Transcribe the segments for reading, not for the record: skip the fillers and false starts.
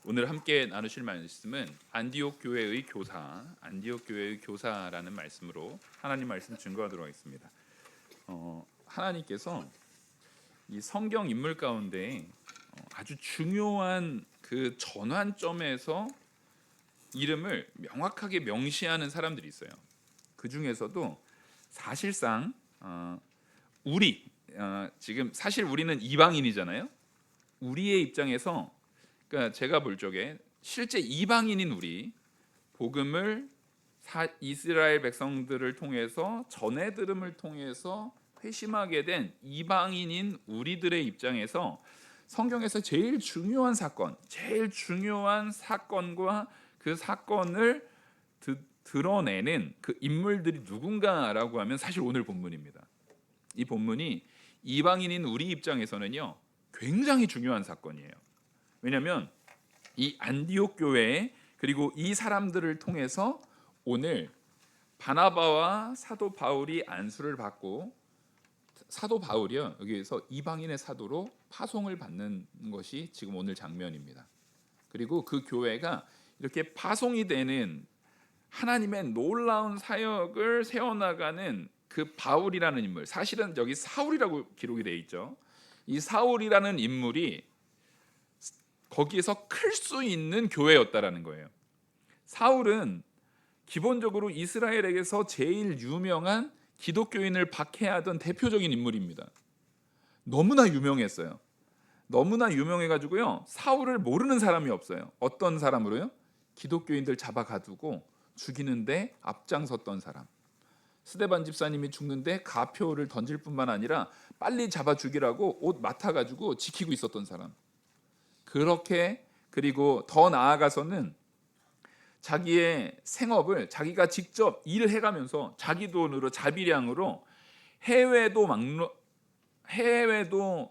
오늘 함께 나누실 말씀은 안디옥 교회의 교사라는 말씀으로 하나님 말씀 증거하도록 하겠습니다. 하나님께서 이 성경 인물 가운데 아주 중요한 그 전환점에서 이름을 명확하게 명시하는 사람들이 있어요. 그 중에서도 사실상 지금 사실 우리는 이방인이잖아요. 우리의 입장에서, 그러니까 제가 볼 적에 실제 이방인인 우리, 복음을 이스라엘 백성들을 통해서 전해 들음을 통해서 회심하게 된 이방인인 우리들의 입장에서 성경에서 제일 중요한 사건과 그 사건을 드러내는 그 인물들이 누군가라고 하면 사실 오늘 본문입니다. 이 본문이 이방인인 우리 입장에서는요 굉장히 중요한 사건이에요. 왜냐하면 이 안디옥 교회 그리고 이 사람들을 통해서 오늘 바나바와 사도 바울이 안수를 받고 사도 바울이요 여기에서 이방인의 사도로 파송을 받는 것이 지금 오늘 장면입니다. 그리고 그 교회가 이렇게 파송이 되는 하나님의 놀라운 사역을 세워나가는 그 바울이라는 인물, 사실은 여기 사울이라고 기록이 되어 있죠. 이 사울이라는 인물이 거기에서 클 수 있는 교회였다라는 거예요. 사울은 기본적으로 이스라엘에게서 제일 유명한 기독교인을 박해하던 대표적인 인물입니다. 너무나 유명했어요. 너무나 유명해가지고요 사울을 모르는 사람이 없어요. 어떤 사람으로요? 기독교인들 잡아가두고 죽이는데 앞장섰던 사람. 스데반 집사님이 죽는데 가표를 던질 뿐만 아니라 빨리 잡아 죽이라고 옷 맡아가지고 지키고 있었던 사람. 그렇게, 그리고 더 나아가서는 자기의 생업을 자기가 직접 일해가면서 자기 돈으로 자비량으로 해외도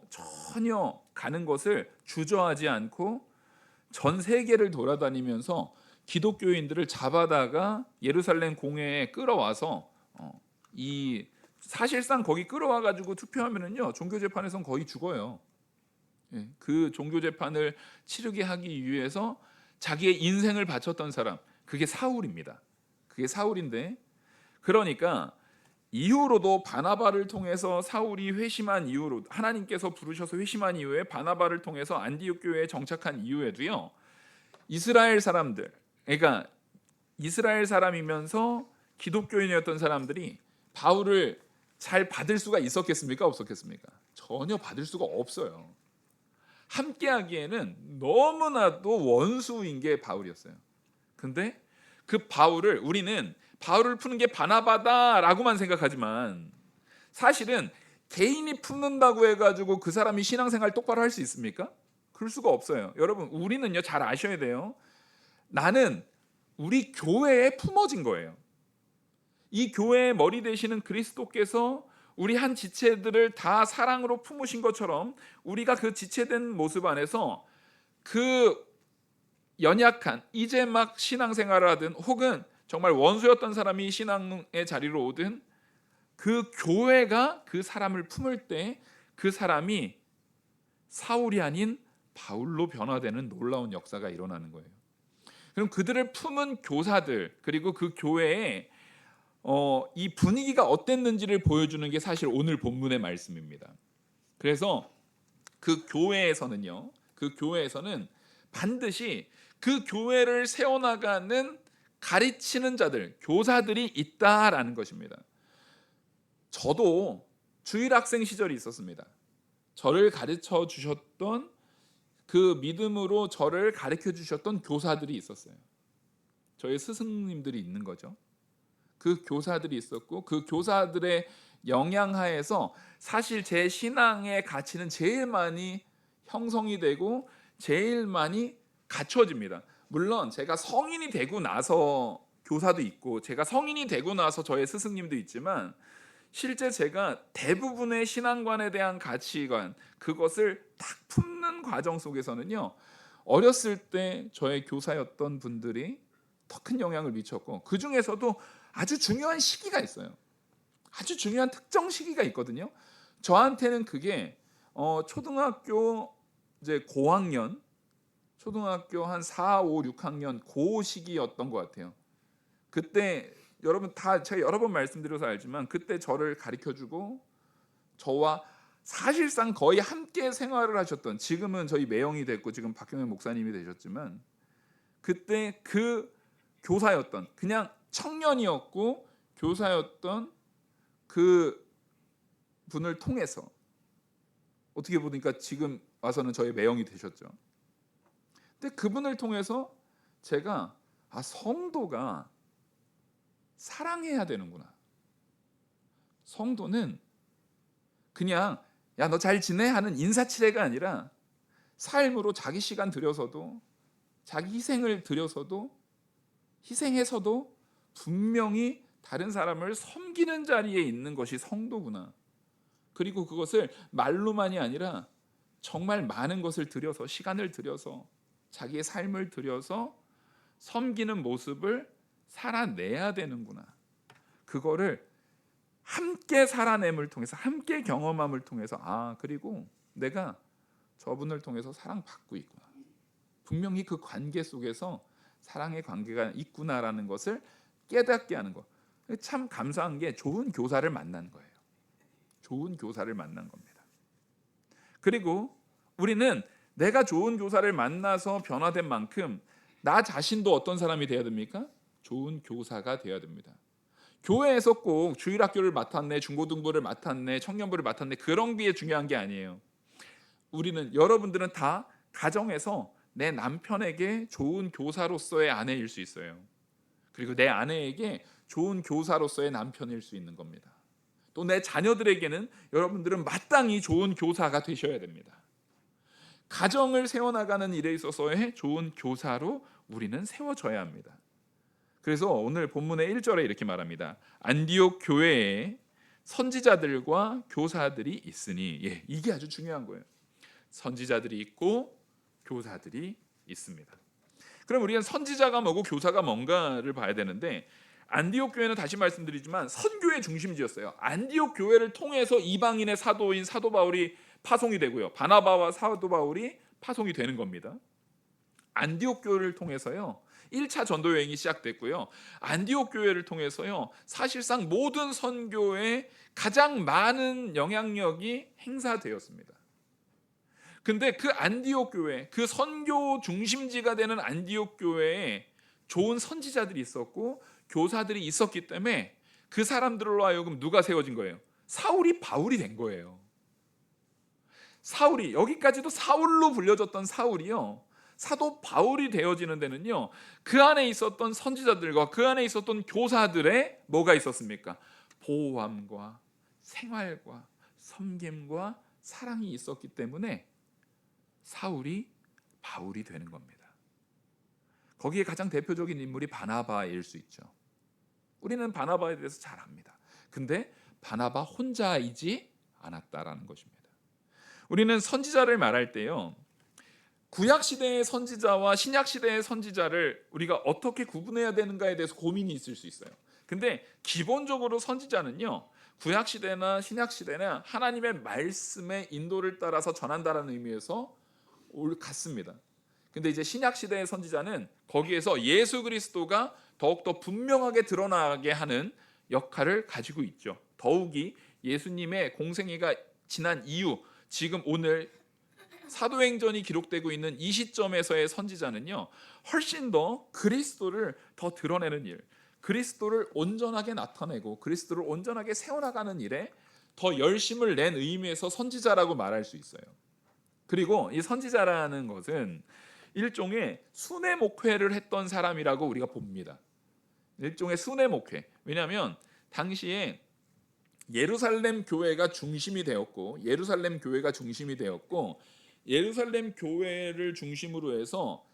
전혀 가는 것을 주저하지 않고 전 세계를 돌아다니면서 기독교인들을 잡아다가 예루살렘 공회에 끌어와서 이 사실상 거기 끌어와 가지고 투표하면은요 종교 재판에선 거의 죽어요. 그 종교 재판을 치르게 하기 위해서 자기의 인생을 바쳤던 사람, 그게 사울입니다. 그게 사울인데, 그러니까 이후로도 바나바를 통해서 사울이 회심한 이후로, 하나님께서 부르셔서 회심한 이후에 바나바를 통해서 안디옥 교회에 정착한 이후에도요 이스라엘 사람들, 그러니까 이스라엘 사람이면서 기독교인이었던 사람들이 바울을 잘 받을 수가 있었겠습니까? 없었겠습니까? 전혀 받을 수가 없어요. 함께하기에는 너무나도 원수인 게 바울이었어요. 근데 그 바울을, 우리는 바울을 푸는 게 바나바다라고만 생각하지만 사실은 개인이 품는다고 해가지고 그 사람이 신앙생활 똑바로 할 수 있습니까? 그럴 수가 없어요. 여러분, 우리는요 잘 아셔야 돼요. 나는 우리 교회에 품어진 거예요. 이 교회의 머리 되시는 그리스도께서 우리 한 지체들을 다 사랑으로 품으신 것처럼 우리가 그 지체된 모습 안에서 그 연약한, 이제 막 신앙생활을 하든 혹은 정말 원수였던 사람이 신앙의 자리로 오든 그 교회가 그 사람을 품을 때 그 사람이 사울이 아닌 바울로 변화되는 놀라운 역사가 일어나는 거예요. 그럼 그들을 품은 교사들, 그리고 그 교회에 이 분위기가 어땠는지를 보여주는 게 사실 오늘 본문의 말씀입니다. 그래서 그 교회에서는 반드시 그 교회를 세워나가는 가르치는 자들, 교사들이 있다라는 것입니다. 저도 주일학생 시절이 있었습니다. 저를 가르쳐 주셨던, 그 믿음으로 저를 가르쳐 주셨던 교사들이 있었어요. 저희 스승님들이 있는 거죠. 그 교사들이 있었고 그 교사들의 영향하에서 사실 제 신앙의 가치는 제일 많이 형성이 되고 제일 많이 갖춰집니다. 물론 제가 성인이 되고 나서 교사도 있고 제가 성인이 되고 나서 저의 스승님도 있지만 실제 제가 대부분의 신앙관에 대한 가치관, 그것을 딱 품는 과정 속에서는요 어렸을 때 저의 교사였던 분들이 더 큰 영향을 미쳤고, 그 중에서도 아주 중요한 시기가 있어요. 아주 중요한 특정 시기가 있거든요. 저한테는 그게 초등학교 이제 고학년 초등학교 한 4, 5, 6학년 고 시기였던 것 같아요. 그때 여러분 다 제가 여러 번 말씀드려서 알지만 그때 저를 가르쳐주고 저와 사실상 거의 함께 생활을 하셨던, 지금은 저희 매형이 됐고 지금 박경현 목사님이 되셨지만 그때 그 교사였던, 그냥 청년이었고 교사였던 그 분을 통해서 어떻게 보니까 지금 와서는 저의 매형이 되셨죠. 근데 그분을 통해서 제가 성도가 사랑해야 되는구나. 성도는 그냥 야 너 잘 지내 하는 인사치레가 아니라 삶으로 자기 시간 들여서도, 자기 희생을 들여서도, 희생해서도 분명히 다른 사람을 섬기는 자리에 있는 것이 성도구나. 그리고 그것을 말로만이 아니라 정말 많은 것을 들여서, 시간을 들여서, 자기의 삶을 들여서 섬기는 모습을 살아내야 되는구나. 그거를 함께 살아냄을 통해서, 함께 경험함을 통해서 그리고 내가 저분을 통해서 사랑받고 있구나. 분명히 그 관계 속에서 사랑의 관계가 있구나라는 것을 깨닫게 하는 것. 참 감사한 게 좋은 교사를 만난 거예요. 좋은 교사를 만난 겁니다. 그리고 우리는 내가 좋은 교사를 만나서 변화된 만큼 나 자신도 어떤 사람이 돼야 됩니까? 좋은 교사가 돼야 됩니다. 교회에서 꼭 주일학교를 맡았네, 중고등부를 맡았네, 청년부를 맡았네, 그런 게 중요한 게 아니에요. 여러분들은 다 가정에서 내 남편에게 좋은 교사로서의 아내일 수 있어요. 그리고 내 아내에게 좋은 교사로서의 남편일 수 있는 겁니다. 또 내 자녀들에게는 여러분들은 마땅히 좋은 교사가 되셔야 됩니다. 가정을 세워나가는 일에 있어서의 좋은 교사로 우리는 세워져야 합니다. 그래서 오늘 본문의 1절에 이렇게 말합니다. 안디옥 교회에 선지자들과 교사들이 있으니, 이게 아주 중요한 거예요. 선지자들이 있고 교사들이 있습니다. 그럼 우리가 선지자가 뭐고 교사가 뭔가를 봐야 되는데, 안디옥 교회는 다시 말씀드리지만 선교의 중심지였어요. 안디옥 교회를 통해서 이방인의 사도인 사도 바울이 파송이 되고요, 바나바와 사도 바울이 파송이 되는 겁니다. 안디옥 교회를 통해서요 1차 전도 여행이 시작됐고요, 안디옥 교회를 통해서요 사실상 모든 선교에 가장 많은 영향력이 행사되었습니다. 근데 그 안디옥 교회, 그 선교 중심지가 되는 안디옥 교회에 좋은 선지자들이 있었고 교사들이 있었기 때문에 그 사람들로 하여금 누가 세워진 거예요? 사울이 바울이 된 거예요. 사울이, 여기까지도 사울로 불려졌던 사울이요, 사도 바울이 되어지는 데는요 그 안에 있었던 선지자들과 그 안에 있었던 교사들의 뭐가 있었습니까? 보호함과 생활과 섬김과 사랑이 있었기 때문에 사울이 바울이 되는 겁니다. 거기에 가장 대표적인 인물이 바나바일 수 있죠. 우리는 바나바에 대해서 잘 압니다. 근데 바나바 혼자이지 않았다라는 것입니다. 우리는 선지자를 말할 때요, 구약 시대의 선지자와 신약 시대의 선지자를 우리가 어떻게 구분해야 되는가에 대해서 고민이 있을 수 있어요. 근데 기본적으로 선지자는요, 구약 시대나 신약 시대나 하나님의 말씀의 인도를 따라서 전한다라는 의미에서 같습니다. 근데 이제 신약 시대의 선지자는 거기에서 예수 그리스도가 더욱더 분명하게 드러나게 하는 역할을 가지고 있죠. 더욱이 예수님의 공생애가 지난 이후, 지금 오늘 사도행전이 기록되고 있는 이 시점에서의 선지자는요 훨씬 더 그리스도를 더 드러내는 일, 그리스도를 온전하게 나타내고 그리스도를 온전하게 세워나가는 일에 더 열심을 낸 의미에서 선지자라고 말할 수 있어요. 그리고 이 선지자라는 것은 일종의 순회 목회를 했던 사람이라고 우리가 봅니다. 일종의 순회 목회. 왜냐하면 당시에 예루살렘 교회가 중심이 되었고 예루살렘 교회를 중심으로 해서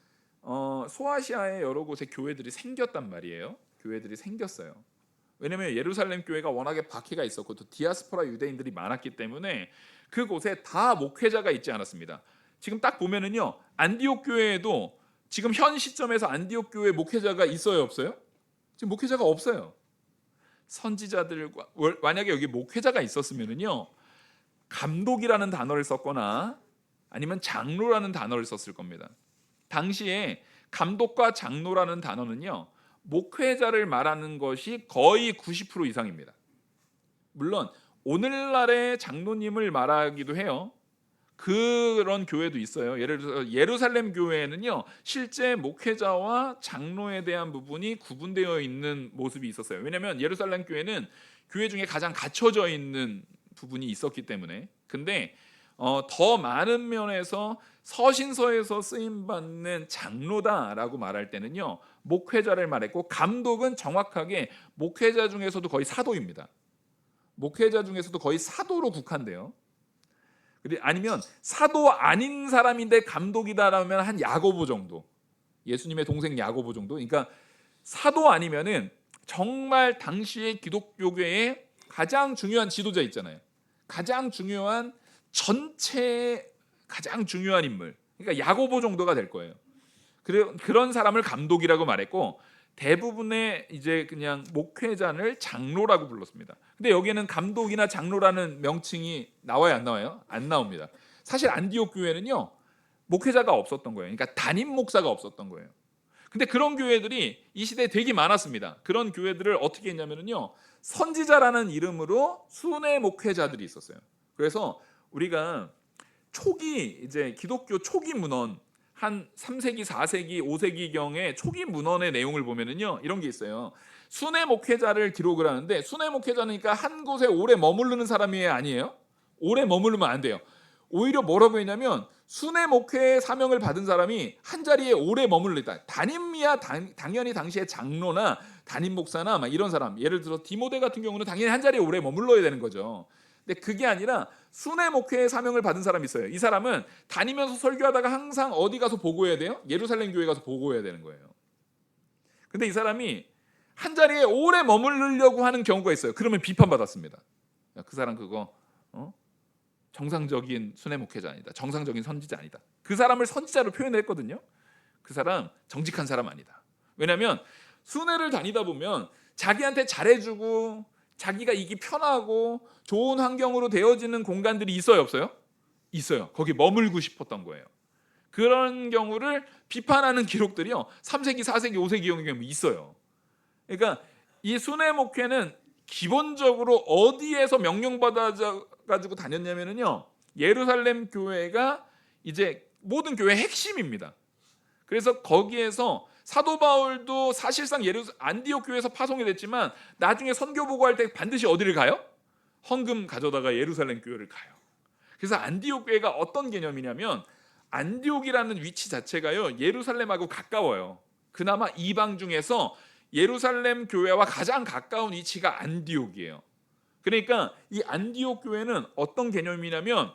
소아시아의 여러 곳에 교회들이 생겼단 말이에요. 교회들이 생겼어요. 왜냐하면 예루살렘 교회가 워낙에 박해가 있었고 또 디아스포라 유대인들이 많았기 때문에 그곳에 다 목회자가 있지 않았습니다. 지금 딱 보면은요, 안디옥 교회에도 지금 현 시점에서 안디옥 교회 목회자가 있어요, 없어요? 지금 목회자가 없어요. 선지자들과, 만약에 여기 목회자가 있었으면은요 감독이라는 단어를 썼거나 아니면 장로라는 단어를 썼을 겁니다. 당시에 감독과 장로라는 단어는요, 목회자를 말하는 것이 거의 90% 이상입니다. 물론 오늘날의 장로님을 말하기도 해요. 그런 교회도 있어요. 예를 들어서 예루살렘 교회에는요, 실제 목회자와 장로에 대한 부분이 구분되어 있는 모습이 있었어요. 왜냐하면 예루살렘 교회는 교회 중에 가장 갖춰져 있는 부분이 있었기 때문에. 근데 더 많은 면에서 서신서에서 쓰임 받는 장로다라고 말할 때는요, 목회자를 말했고, 감독은 정확하게 목회자 중에서도 거의 사도입니다. 목회자 중에서도 거의 사도로 국한돼요. 아니면 사도 아닌 사람인데 감독이다라면 한 야고보 정도, 예수님의 동생 야고보 정도. 그러니까 사도 아니면은 정말 당시의 기독교계의 가장 중요한 지도자 있잖아요. 가장 중요한 전체 가장 중요한 인물. 그러니까 야고보 정도가 될 거예요. 그런 사람을 감독이라고 말했고, 대부분의 이제 그냥 목회자를 장로라고 불렀습니다. 근데 여기에는 감독이나 장로라는 명칭이 나와요, 안 나와요? 안 나옵니다. 사실 안디옥 교회는요, 목회자가 없었던 거예요. 그러니까 담임 목사가 없었던 거예요. 근데 그런 교회들이 이 시대에 되게 많았습니다. 그런 교회들을 어떻게 했냐면요, 선지자라는 이름으로 순회 목회자들이 있었어요. 그래서 우리가 초기 이제 기독교 초기 문헌 한 3세기, 4세기, 5세기경의 초기 문헌의 내용을 보면은요, 이런 게 있어요. 순회 목회자를 기록을 하는데, 순회 목회자는 그러니까 한 곳에 오래 머무르는 사람이 아니에요. 오래 머무르면 안 돼요. 오히려 뭐라고 했냐면, 순회 목회의 사명을 받은 사람이 한 자리에 오래 머물렀다. 담임이야 당연히 당시에 장로나 담임 목사나 막 이런 사람, 예를 들어 디모데 같은 경우는 당연히 한 자리에 오래 머물러야 되는 거죠. 근데 그게 아니라 순회 목회의 사명을 받은 사람이 있어요. 이 사람은 다니면서 설교하다가 항상 어디 가서 보고해야 돼요? 예루살렘 교회 가서 보고해야 되는 거예요. 근데 이 사람이 한 자리에 오래 머무르려고 하는 경우가 있어요. 그러면 비판받았습니다. 야, 그 사람 그거 정상적인 순회 목회자 아니다. 정상적인 선지자 아니다. 그 사람을 선지자로 표현했거든요. 그 사람 정직한 사람 아니다. 왜냐하면 순회를 다니다 보면 자기한테 잘해주고 자기가 이기 편하고 좋은 환경으로 되어지는 공간들이 있어요, 없어요? 있어요. 거기 머물고 싶었던 거예요. 그런 경우를 비판하는 기록들이요, 3세기, 4세기, 5세기 경우에 있어요. 그러니까 이 순회 목회는 기본적으로 어디에서 명령받아 가지고 다녔냐면요, 예루살렘 교회가 이제 모든 교회의 핵심입니다. 그래서 거기에서 사도 바울도 사실상 안디옥 교회에서 파송이 됐지만 나중에 선교 보고할 때 반드시 어디를 가요? 헌금 가져다가 예루살렘 교회를 가요. 그래서 안디옥 교회가 어떤 개념이냐면, 안디옥이라는 위치 자체가요, 예루살렘하고 가까워요. 그나마 이방 중에서 예루살렘 교회와 가장 가까운 위치가 안디옥이에요. 그러니까 이 안디옥 교회는 어떤 개념이냐면,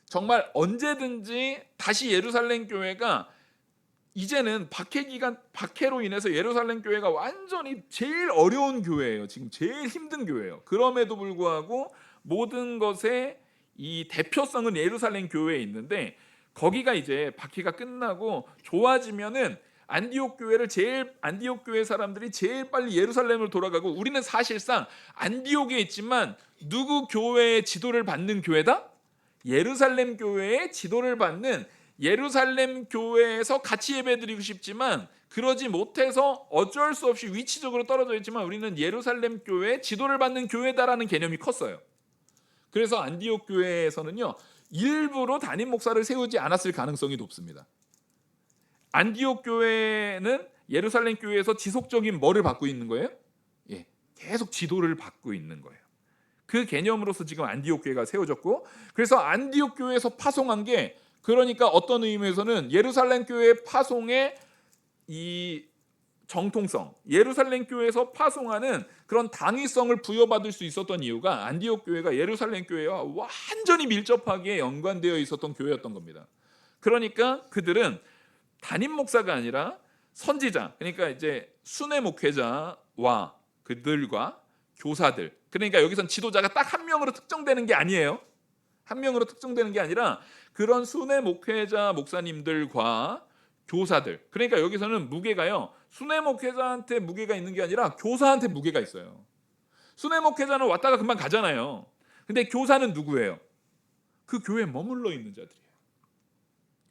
정말 언제든지 다시 예루살렘 교회가, 이제는 박해로 인해서 예루살렘 교회가 완전히 제일 어려운 교회예요. 지금 제일 힘든 교회예요. 그럼에도 불구하고 모든 것의 이 대표성은 예루살렘 교회에 있는데, 거기가 이제 박해가 끝나고 좋아지면은 안디옥 교회 사람들이 제일 빨리 예루살렘으로 돌아가고, 우리는 사실상 안디옥에 있지만 누구 교회의 지도를 받는 교회다? 예루살렘 교회의 지도를 받는, 예루살렘 교회에서 같이 예배드리고 싶지만 그러지 못해서 어쩔 수 없이 위치적으로 떨어져 있지만 우리는 예루살렘 교회의 지도를 받는 교회다라는 개념이 컸어요. 그래서 안디옥 교회에서는요, 일부러 담임 목사를 세우지 않았을 가능성이 높습니다. 안디옥 교회는 예루살렘 교회에서 지속적인 뭐를 받고 있는 거예요? 예, 계속 지도를 받고 있는 거예요. 그 개념으로서 지금 안디옥 교회가 세워졌고, 그래서 안디옥 교회에서 파송한 게, 그러니까 어떤 의미에서는 예루살렘 교회 파송의 이 정통성, 예루살렘 교회에서 파송하는 그런 당위성을 부여받을 수 있었던 이유가, 안디옥 교회가 예루살렘 교회와 완전히 밀접하게 연관되어 있었던 교회였던 겁니다. 그러니까 그들은 담임 목사가 아니라 선지자, 그러니까 이제 순회 목회자와 그들과 교사들, 그러니까 여기선 지도자가 딱 한 명으로 특정되는 게 아니에요. 한 명으로 특정되는 게 아니라 그런 순회 목회자 목사님들과 교사들, 그러니까 여기서는 무게가요, 순회 목회자한테 무게가 있는 게 아니라 교사한테 무게가 있어요. 순회 목회자는 왔다가 금방 가잖아요. 근데 교사는 누구예요? 그 교회에 머물러 있는 자들이에요.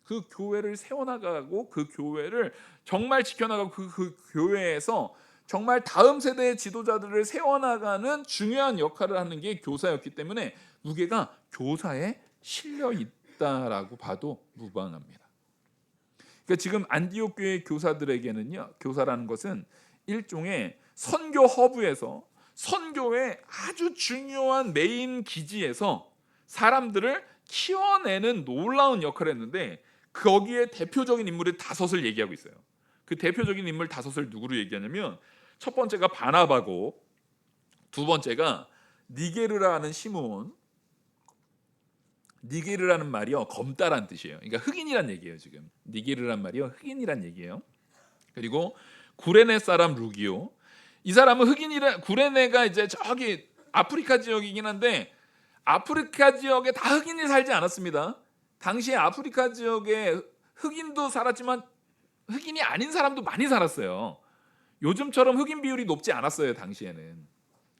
그 교회를 세워나가고 그 교회를 정말 지켜나가고 그 교회에서 정말 다음 세대의 지도자들을 세워나가는 중요한 역할을 하는 게 교사였기 때문에 무게가 교사에 실려 있다라고 봐도 무방합니다. 그러니까 지금 안디옥 교회 교사들에게는요, 교사라는 것은 일종의 선교 허브에서 선교의 아주 중요한 메인 기지에서 사람들을 키워내는 놀라운 역할을 했는데, 거기에 대표적인 인물의 5을 얘기하고 있어요. 그 대표적인 인물 5을 누구로 얘기하냐면, 첫 번째가 바나바고, 두 번째가 니게르라는 시몬. 니게르라는 말이요, 검다란 뜻이에요. 그러니까 흑인이란 얘기예요. 지금 니게르란 말이요, 흑인이란 얘기예요. 그리고 구레네 사람 루기오. 이 사람은 흑인이라, 구레네가 이제 저기 아프리카 지역이긴 한데 아프리카 지역에 다 흑인이 살지 않았습니다. 당시에 아프리카 지역에 흑인도 살았지만 흑인이 아닌 사람도 많이 살았어요. 요즘처럼 흑인 비율이 높지 않았어요, 당시에는.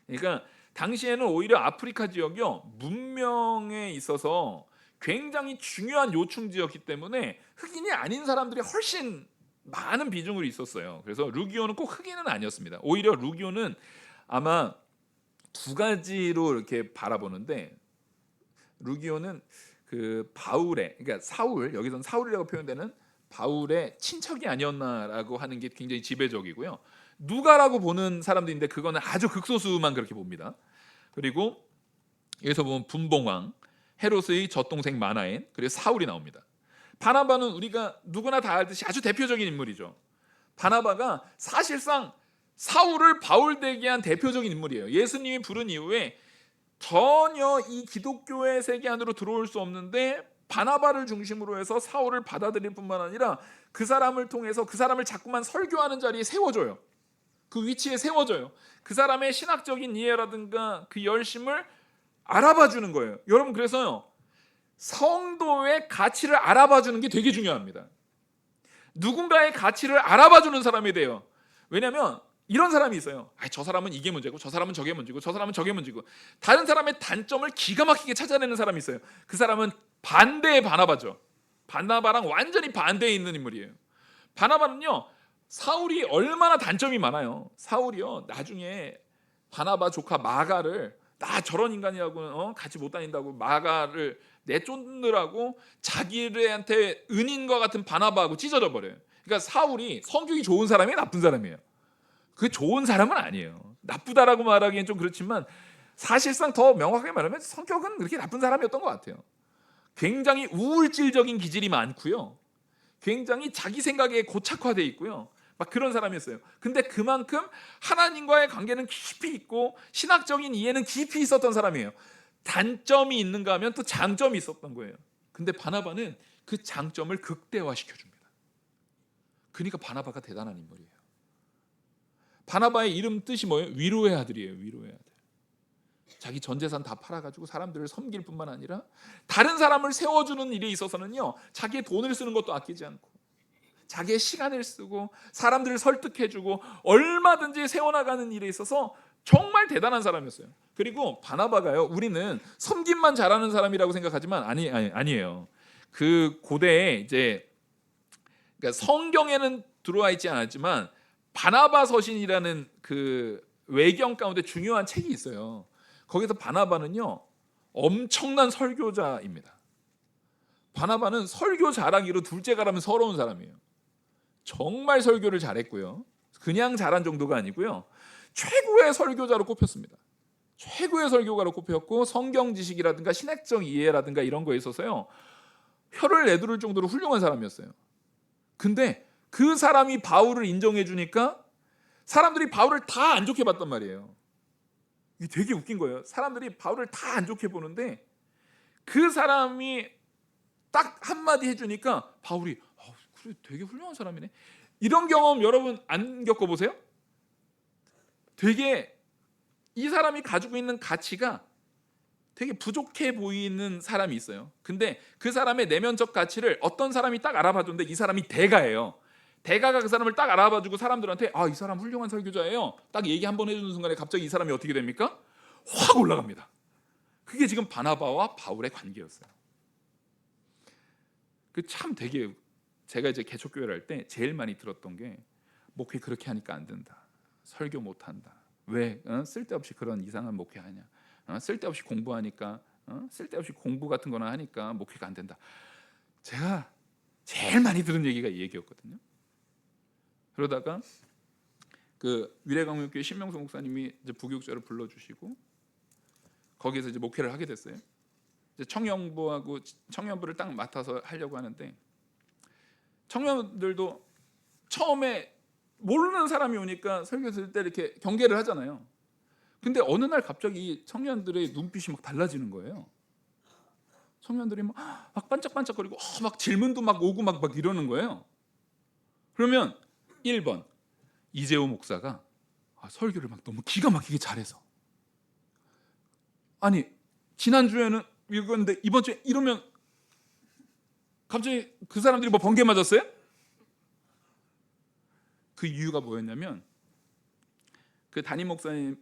그러니까 당시에는 오히려 아프리카 지역이요, 문명에 있어서 굉장히 중요한 요충 지였기 때문에 흑인이 아닌 사람들이 훨씬 많은 비중으로 있었어요. 그래서 루기오는 꼭 흑인은 아니었습니다. 오히려 루기오는 아마 두 가지로 이렇게 바라보는데, 루기오는 그 바울의, 그러니까 사울, 여기서는 사울이라고 표현되는 바울의 친척이 아니었나라고 하는 게 굉장히 지배적이고요. 누가라고 보는 사람도 있는데 그거는 아주 극소수만 그렇게 봅니다. 그리고 여기서 보면 분봉왕, 헤롯의 젖동생 마나엔, 그리고 사울이 나옵니다. 바나바는 우리가 누구나 다 알듯이 아주 대표적인 인물이죠. 바나바가 사실상 사울을 바울되게 한 대표적인 인물이에요. 예수님이 부른 이후에 전혀 이 기독교의 세계 안으로 들어올 수 없는데 바나바를 중심으로 해서 사울을 받아들일 뿐만 아니라 그 사람을 통해서 그 사람을 자꾸만 설교하는 자리에 세워줘요. 그 위치에 세워줘요. 그 사람의 신학적인 이해라든가 그 열심을 알아봐 주는 거예요. 여러분, 그래서요, 성도의 가치를 알아봐 주는 게 되게 중요합니다. 누군가의 가치를 알아봐 주는 사람이 돼요. 왜냐하면 이런 사람이 있어요. 저 사람은 이게 문제고 저 사람은 저게 문제고 저 사람은 저게 문제고, 다른 사람의 단점을 기가 막히게 찾아내는 사람이 있어요. 그 사람은 반대의 바나바죠. 바나바랑 완전히 반대에 있는 인물이에요. 바나바는요, 사울이 얼마나 단점이 많아요. 사울이요, 나중에 바나바 조카 마가를, 나 저런 인간이라고 같이 못 다닌다고 마가를 내쫓느라고 자기한테 은인과 같은 바나바하고 찢어져 버려요. 그러니까 사울이 성격이 좋은 사람이 나쁜 사람이에요. 그 좋은 사람은 아니에요. 나쁘다라고 말하기엔 좀 그렇지만 사실상 더 명확하게 말하면 성격은 그렇게 나쁜 사람이었던 것 같아요. 굉장히 우울질적인 기질이 많고요, 굉장히 자기 생각에 고착화돼 있고요, 막 그런 사람이었어요. 근데 그만큼 하나님과의 관계는 깊이 있고 신학적인 이해는 깊이 있었던 사람이에요. 단점이 있는가 하면 또 장점이 있었던 거예요. 근데 바나바는 그 장점을 극대화시켜 줍니다. 그러니까 바나바가 대단한 인물이에요. 바나바의 이름 뜻이 뭐예요? 위로의 아들이에요. 위로의 아들. 자기 전 재산 다 팔아가지고 사람들을 섬길 뿐만 아니라 다른 사람을 세워주는 일에 있어서는요, 자기의 돈을 쓰는 것도 아끼지 않고 자기의 시간을 쓰고 사람들을 설득해주고 얼마든지 세워나가는 일에 있어서 정말 대단한 사람이었어요. 그리고 바나바가요, 우리는 섬김만 잘하는 사람이라고 생각하지만 아니에요. 그 고대에 이제, 그러니까 성경에는 들어와 있지 않았지만 바나바 서신이라는 그 외경 가운데 중요한 책이 있어요. 거기서 바나바는요, 엄청난 설교자입니다. 바나바는 설교 잘하기로 둘째가라면 서러운 사람이에요. 정말 설교를 잘했고요, 그냥 잘한 정도가 아니고요, 최고의 설교자로 꼽혔습니다. 최고의 설교가로 꼽혔고 성경 지식이라든가 신학적 이해라든가 이런 거에 있어서요, 혀를 내두를 정도로 훌륭한 사람이었어요. 근데 그 사람이 바울을 인정해 주니까 사람들이 바울을 다 안 좋게 봤단 말이에요. 이게 되게 웃긴 거예요. 사람들이 바울을 다 안 좋게 보는데 그 사람이 딱 한마디 해주니까 바울이 그래, 되게 훌륭한 사람이네. 이런 경험 여러분 안 겪어보세요? 되게 이 사람이 가지고 있는 가치가 되게 부족해 보이는 사람이 있어요. 근데 그 사람의 내면적 가치를 어떤 사람이 딱 알아봐줬는데, 이 사람이 대가예요. 대가가 그 사람을 딱 알아봐주고 사람들한테 이 사람 훌륭한 설교자예요, 딱 얘기 한번 해주는 순간에 갑자기 이 사람이 어떻게 됩니까? 확 올라갑니다. 그게 지금 바나바와 바울의 관계였어요. 그 참 되게 제가 이제 개척교회를 할 때 제일 많이 들었던 게 목회 그렇게 하니까 안 된다. 설교 못 한다. 왜? 쓸데없이 그런 이상한 목회하냐? 쓸데없이 공부하니까 쓸데없이 공부 같은 거나 하니까 목회가 안 된다. 제가 제일 많이 들은 얘기가 이 얘기였거든요. 그러다가 그 위례강명교회 신명수 목사님이 이제 부교육자를 불러주시고 거기서 이제 목회를 하게 됐어요. 이제 청년부하고 청년부를 딱 맡아서 하려고 하는데 청년들도 처음에 모르는 사람이 오니까 설교 들을 때 이렇게 경계를 하잖아요. 근데 어느 날 갑자기 이 청년들의 눈빛이 막 달라지는 거예요. 청년들이 막 반짝반짝거리고 막 질문도 막 오고 막 이러는 거예요. 그러면 1번 이재호 목사가 설교를 막 너무 기가 막히게 잘해서, 아니 지난주에는 이건데 이번 주에 이러면 갑자기 그 사람들이 뭐 번개 맞았어요? 그 이유가 뭐였냐면 그 담임 목사님,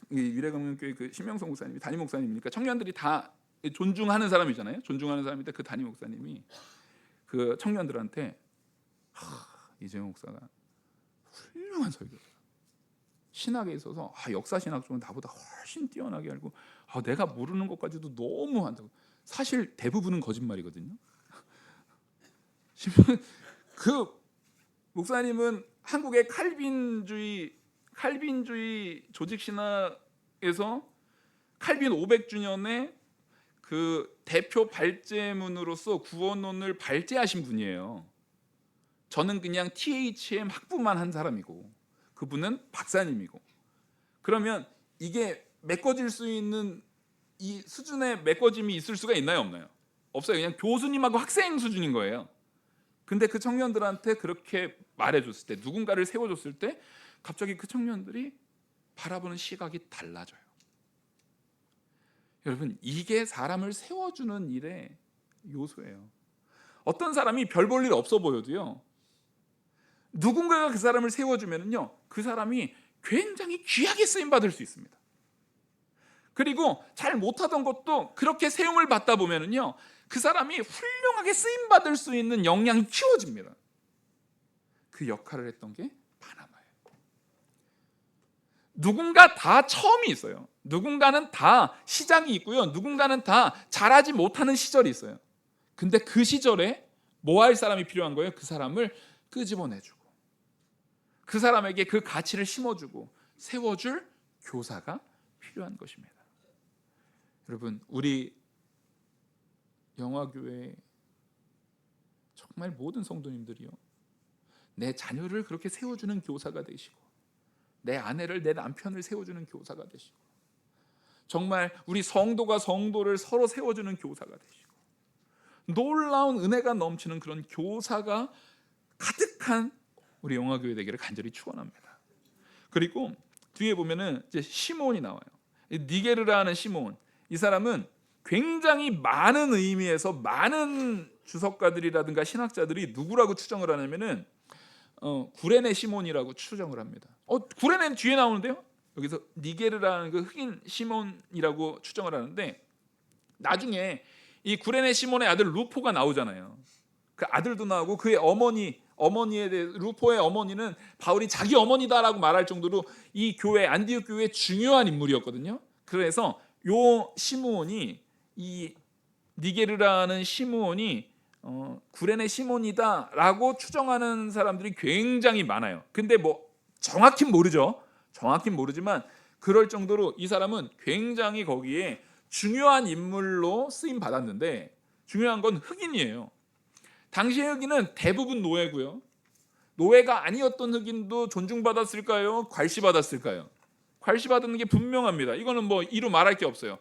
위례강명교회 그 신명성 목사님이 담임 목사님이니까 청년들이 다 존중하는 사람이잖아요. 존중하는 사람인데 그 담임 목사님이 그 청년들한테 이재용 목사가 훌륭한 설교자, 신학에 있어서 역사 신학 쪽은 나보다 훨씬 뛰어나게 알고 내가 모르는 것까지도 너무 한다고. 사실 대부분은 거짓말이거든요. 그 목사님은 한국의 칼빈주의 조직 신학에서 칼빈 500주년에 그 대표 발제문으로서 구원론을 발제하신 분이에요. 저는 그냥 THM 학부만 한 사람이고 그분은 박사님이고. 그러면 이게 메꿔질 수 있는 이 수준의 메꿔짐이 있을 수가 있나요, 없나요? 없어요. 그냥 교수님하고 학생 수준인 거예요. 근데 그 청년들한테 그렇게 말해줬을 때, 누군가를 세워줬을 때 갑자기 그 청년들이 바라보는 시각이 달라져요. 여러분, 이게 사람을 세워주는 일의 요소예요. 어떤 사람이 별 볼 일 없어 보여도요, 누군가가 그 사람을 세워주면요, 그 사람이 굉장히 귀하게 쓰임받을 수 있습니다. 그리고 잘 못하던 것도 그렇게 세움을 받다 보면요, 그 사람이 훌륭하게 쓰임받을 수 있는 역량이 키워집니다. 그 역할을 했던 게 바나바예요. 누군가 다 처음이 있어요. 누군가는 다 시작이 있고요, 누군가는 다 잘하지 못하는 시절이 있어요. 근데 그 시절에 뭐 할 사람이 필요한 거예요? 그 사람을 끄집어내주고 그 사람에게 그 가치를 심어주고 세워줄 교사가 필요한 것입니다. 여러분, 우리 영화교회 정말 모든 성도님들이요, 내 자녀를 그렇게 세워주는 교사가 되시고, 내 아내를, 내 남편을 세워주는 교사가 되시고, 정말 우리 성도가 성도를 서로 세워주는 교사가 되시고, 놀라운 은혜가 넘치는 그런 교사가 가득한 우리 영화교회 되기를 간절히 축원합니다. 그리고 뒤에 보면은 이제 시몬이 나와요. 니게르라는 시몬, 이 사람은 굉장히 많은 의미에서 많은 주석가들이라든가 신학자들이 누구라고 추정을 하냐면은 구레네 시몬이라고 추정을 합니다. 구레네는 뒤에 나오는데요, 여기서 니게르라는 그 흑인 시몬이라고 추정을 하는데, 나중에 이 구레네 시몬의 아들 루포가 나오잖아요. 그 아들도 나오고 그의 어머니에 대해, 루포의 어머니는 바울이 자기 어머니다라고 말할 정도로 이 교회, 안디옥 교회의 중요한 인물이었거든요. 그래서 요 시므온이, 이 니게르라는 시므온이 구레네 시몬이다라고 추정하는 사람들이 굉장히 많아요. 근데 뭐 정확히 모르죠. 정확히는 모르지만 그럴 정도로 이 사람은 굉장히 거기에 중요한 인물로 쓰임 받았는데, 중요한 건 흑인이에요. 당시의 흑인은 대부분 노예고요. 노예가 아니었던 흑인도 존중받았을까요? 괄시받았을까요? 괄시받는 게 분명합니다. 이거는 뭐 이루 말할 게 없어요.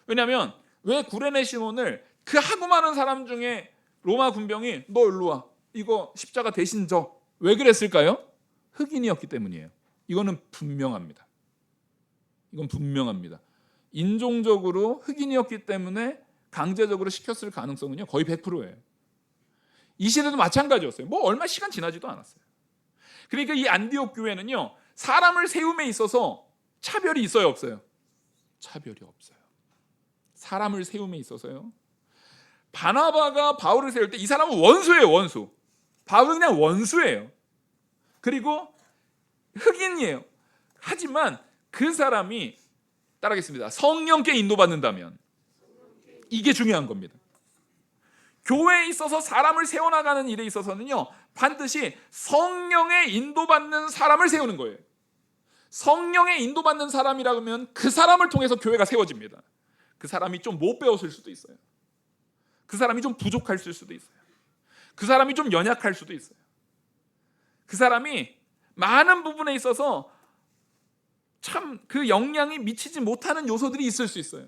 왜냐하면 왜 구레네 시몬을 그 하고 많은 사람 중에 로마 군병이 너 일로 와, 이거 십자가 대신 져, 왜 그랬을까요? 흑인이었기 때문이에요. 이거는 분명합니다. 이건 분명합니다. 인종적으로 흑인이었기 때문에 강제적으로 시켰을 가능성은요 거의 100%예요. 이 시대도 마찬가지였어요. 뭐 얼마 시간 지나지도 않았어요. 그러니까 이 안디옥 교회는요, 사람을 세움에 있어서 차별이 있어요, 없어요? 차별이 없어요. 사람을 세움에 있어서요, 바나바가 바울을 세울 때 이 사람은 원수예요, 원수. 바울은 그냥 원수예요. 그리고 흑인이에요. 하지만 그 사람이 따라하겠습니다. 성령께 인도받는다면 이게 중요한 겁니다. 교회에 있어서 사람을 세워나가는 일에 있어서는요, 반드시 성령의 인도받는 사람을 세우는 거예요. 성령의 인도받는 사람이라고 하면 그 사람을 통해서 교회가 세워집니다. 그 사람이 좀 못 배웠을 수도 있어요. 그 사람이 좀 부족할 수도 있어요. 그 사람이 좀 연약할 수도 있어요. 그 사람이 많은 부분에 있어서 참 그 영향이 미치지 못하는 요소들이 있을 수 있어요.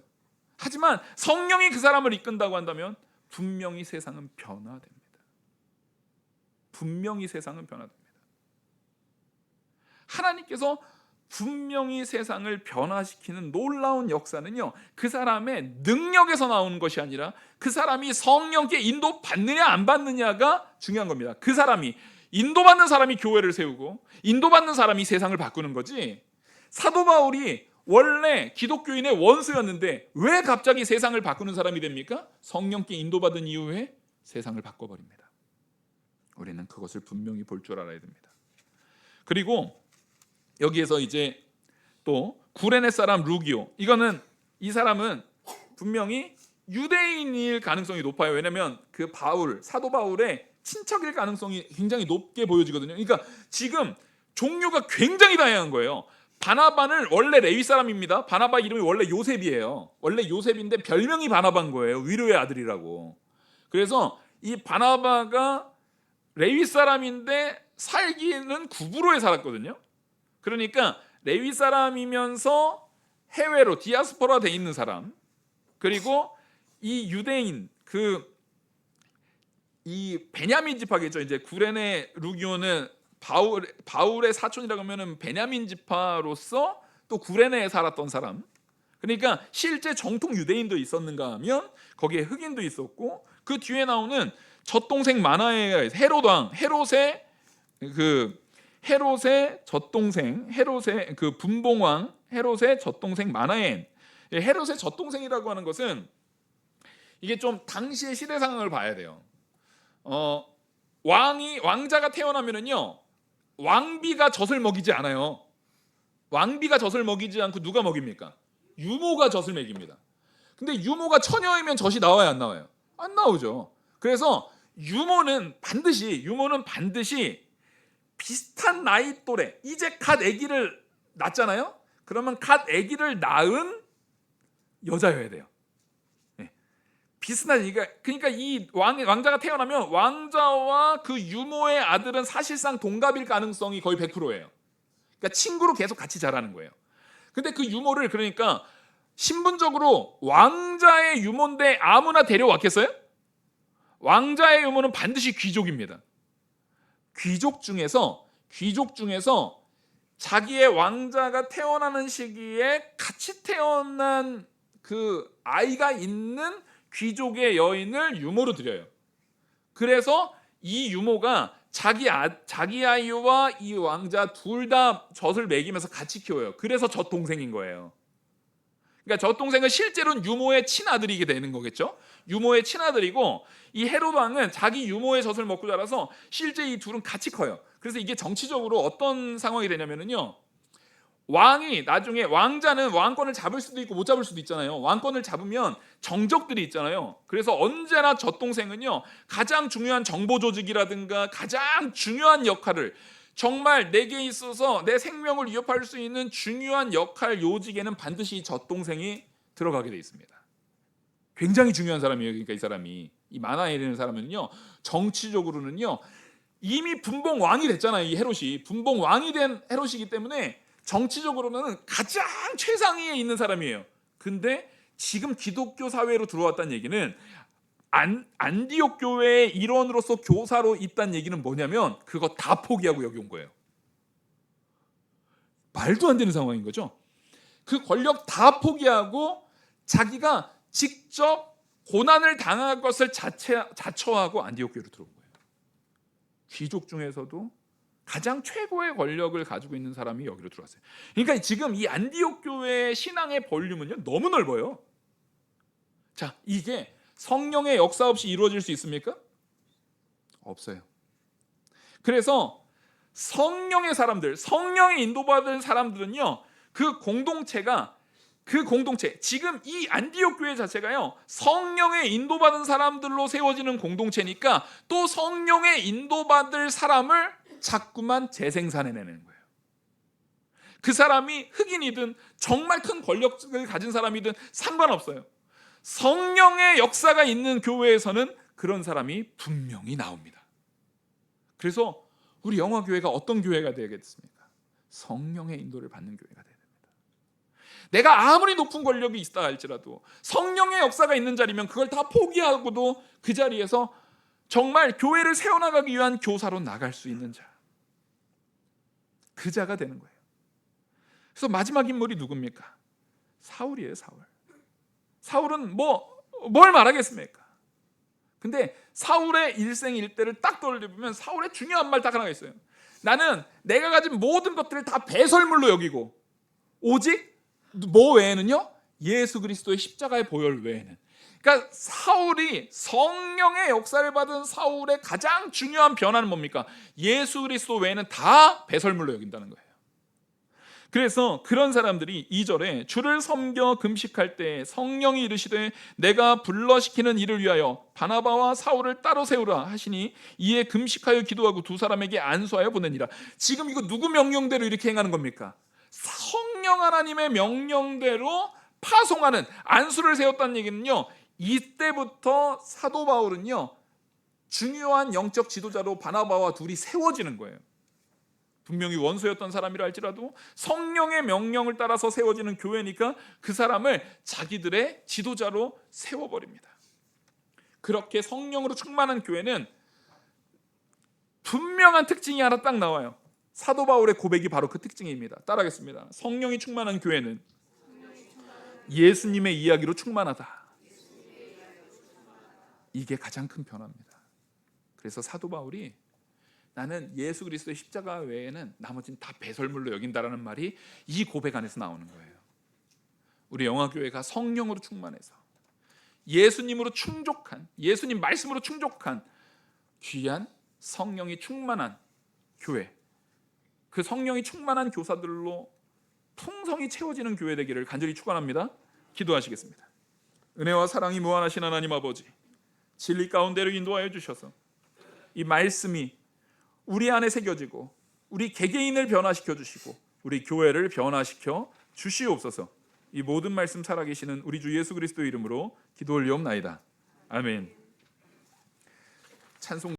하지만 성령이 그 사람을 이끈다고 한다면 분명히 세상은 변화됩니다. 분명히 세상은 변화됩니다. 하나님께서 분명히 세상을 변화시키는 놀라운 역사는요, 그 사람의 능력에서 나오는 것이 아니라 그 사람이 성령께 인도받느냐 안 받느냐가 중요한 겁니다. 그 사람이, 인도받는 사람이 교회를 세우고 인도받는 사람이 세상을 바꾸는 거지, 사도 바울이 원래 기독교인의 원수였는데 왜 갑자기 세상을 바꾸는 사람이 됩니까? 성령께 인도받은 이후에 세상을 바꿔버립니다. 우리는 그것을 분명히 볼 줄 알아야 됩니다. 그리고 여기에서 이제 또 구레네 사람 루기오, 이거는, 이 사람은 분명히 유대인일 가능성이 높아요. 왜냐하면 그 바울, 사도 바울의 친척일 가능성이 굉장히 높게 보여지거든요. 그러니까 지금 종류가 굉장히 다양한 거예요. 바나바는 원래 레위 사람입니다. 바나바 이름이 원래 요셉이에요. 원래 요셉인데 별명이 바나바인 거예요. 위로의 아들이라고. 그래서 이 바나바가 레위 사람인데 살기는 구브로에 살았거든요. 그러니까 레위 사람이면서 해외로 디아스포라 돼 있는 사람, 그리고 이 유대인, 이 베냐민 지파겠죠. 이제 구레네 루기오는 바울의 사촌이라고 하면은 베냐민 지파로서 또 구레네에 살았던 사람. 그러니까 실제 정통 유대인도 있었는가 하면 거기에 흑인도 있었고, 그 뒤에 나오는 젖동생 마나의 헤롯 왕, 헤롯의 젖동생, 헤롯의 그 분봉왕 헤롯의 젖동생 마나엔. 헤롯의 젖동생이라고 하는 것은 이게 좀 당시의 시대 상황을 봐야 돼요. 왕자가 태어나면은요, 왕비가 젖을 먹이지 않아요. 왕비가 젖을 먹이지 않고 누가 먹입니까? 유모가 젖을 먹입니다. 근데 유모가 처녀이면 젖이 나와요, 안 나와요? 안 나오죠. 그래서 유모는 반드시 비슷한 나이 또래, 이제 갓 아기를 낳잖아요. 그러면 갓 아기를 낳은 여자여야 돼요. 비슷한, 그러니까 이 왕자가 태어나면 왕자와 그 유모의 아들은 사실상 동갑일 가능성이 거의 100%예요. 그러니까 친구로 계속 같이 자라는 거예요. 근데 그 유모를, 그러니까 신분적으로 왕자의 유모인데 아무나 데려왔겠어요? 왕자의 유모는 반드시 귀족입니다. 귀족 중에서 자기의 왕자가 태어나는 시기에 같이 태어난 그 아이가 있는 귀족의 여인을 유모로 드려요. 그래서 이 유모가 자기 아이와 이 왕자 둘 다 젖을 먹이면서 같이 키워요. 그래서 젖동생인 거예요. 그러니까 젖동생은 실제로는 유모의 친아들이게 되는 거겠죠. 유모의 친아들이고, 이 헤롯 왕은 자기 유모의 젖을 먹고 자라서 실제 이 둘은 같이 커요. 그래서 이게 정치적으로 어떤 상황이 되냐면요, 왕이 나중에, 왕자는 왕권을 잡을 수도 있고 못 잡을 수도 있잖아요. 왕권을 잡으면 정적들이 있잖아요. 그래서 언제나 젖동생은요, 가장 중요한 정보 조직이라든가 가장 중요한 역할을, 정말 내게 있어서 내 생명을 위협할 수 있는 중요한 역할, 요직에는 반드시 젖동생이 들어가게 돼 있습니다. 굉장히 중요한 사람이에요. 그러니까 이 사람이, 이 마나엘이라는 사람은요, 정치적으로는요 이미 분봉 왕이 됐잖아요. 이 헤롯이 분봉 왕이 된 헤롯이기 때문에 정치적으로는 가장 최상위에 있는 사람이에요. 근데 지금 기독교 사회로 들어왔다는 얘기는 안디옥 교회의 일원으로서 교사로 있다는 얘기는 뭐냐면 그거 다 포기하고 여기 온 거예요. 말도 안 되는 상황인 거죠. 그 권력 다 포기하고 자기가 직접 고난을 당할 것을 자처하고 안디옥 교회로 들어온 거예요. 귀족 중에서도 가장 최고의 권력을 가지고 있는 사람이 여기로 들어왔어요. 그러니까 지금 이 안디옥 교회의 신앙의 볼륨은요 너무 넓어요. 자, 이게 성령의 역사 없이 이루어질 수 있습니까? 없어요. 그래서 성령의 사람들, 성령의 인도받은 사람들은요, 그 공동체, 지금 이 안디옥 교회 자체가요, 성령의 인도받은 사람들로 세워지는 공동체니까 또 성령의 인도받을 사람을 자꾸만 재생산해내는 거예요. 그 사람이 흑인이든 정말 큰 권력을 가진 사람이든 상관없어요. 성령의 역사가 있는 교회에서는 그런 사람이 분명히 나옵니다. 그래서 우리 영화교회가 어떤 교회가 되겠습니까? 성령의 인도를 받는 교회가 되야 됩니다. 내가 아무리 높은 권력이 있다 할지라도 성령의 역사가 있는 자리면 그걸 다 포기하고도 그 자리에서 정말 교회를 세워나가기 위한 교사로 나갈 수 있는 자, 그 자가 되는 거예요. 그래서 마지막 인물이 누굽니까? 사울이에요. 사울은 뭘 말하겠습니까? 근데 사울의 일생일대를 딱 떠올려보면 사울의 중요한 말 딱 하나가 있어요. 나는 내가 가진 모든 것들을 다 배설물로 여기고 오직 뭐 외에는요? 예수 그리스도의 십자가의 보혈 외에는. 그러니까 사울이, 성령의 역사를 받은 사울의 가장 중요한 변화는 뭡니까? 예수 그리스도 외에는 다 배설물로 여긴다는 거예요. 그래서 그런 사람들이 2절에 주를 섬겨 금식할 때 성령이 이르시되 내가 불러시키는 일을 위하여 바나바와 사울을 따로 세우라 하시니 이에 금식하여 기도하고 두 사람에게 안수하여 보내니라. 지금 이거 누구 명령대로 이렇게 행하는 겁니까? 성령 하나님의 명령대로 파송하는, 안수를 세웠다는 얘기는요, 이때부터 사도 바울은요 중요한 영적 지도자로 바나바와 둘이 세워지는 거예요. 분명히 원수였던 사람이라 할지라도 성령의 명령을 따라서 세워지는 교회니까 그 사람을 자기들의 지도자로 세워버립니다. 그렇게 성령으로 충만한 교회는 분명한 특징이 하나 딱 나와요. 사도 바울의 고백이 바로 그 특징입니다. 따라하겠습니다. 성령이 충만한 교회는 예수님의 이야기로 충만하다. 이게 가장 큰 변화입니다. 그래서 사도 바울이 나는 예수 그리스도의 십자가 외에는 나머지는 다 배설물로 여긴다라는 말이 이 고백 안에서 나오는 거예요. 우리 영화교회가 성령으로 충만해서 예수님으로 충족한, 예수님 말씀으로 충족한 귀한 성령이 충만한 교회, 그 성령이 충만한 교사들로 풍성히 채워지는 교회 되기를 간절히 축원합니다. 기도하시겠습니다. 은혜와 사랑이 무한하신 하나님 아버지, 진리 가운데로 인도하여 주셔서 이 말씀이 우리 안에 새겨지고 우리 개개인을 변화시켜 주시고 우리 교회를 변화시켜 주시옵소서. 이 모든 말씀 살아계시는 우리 주 예수 그리스도의 이름으로 기도 올리옵나이다. 아멘. 찬송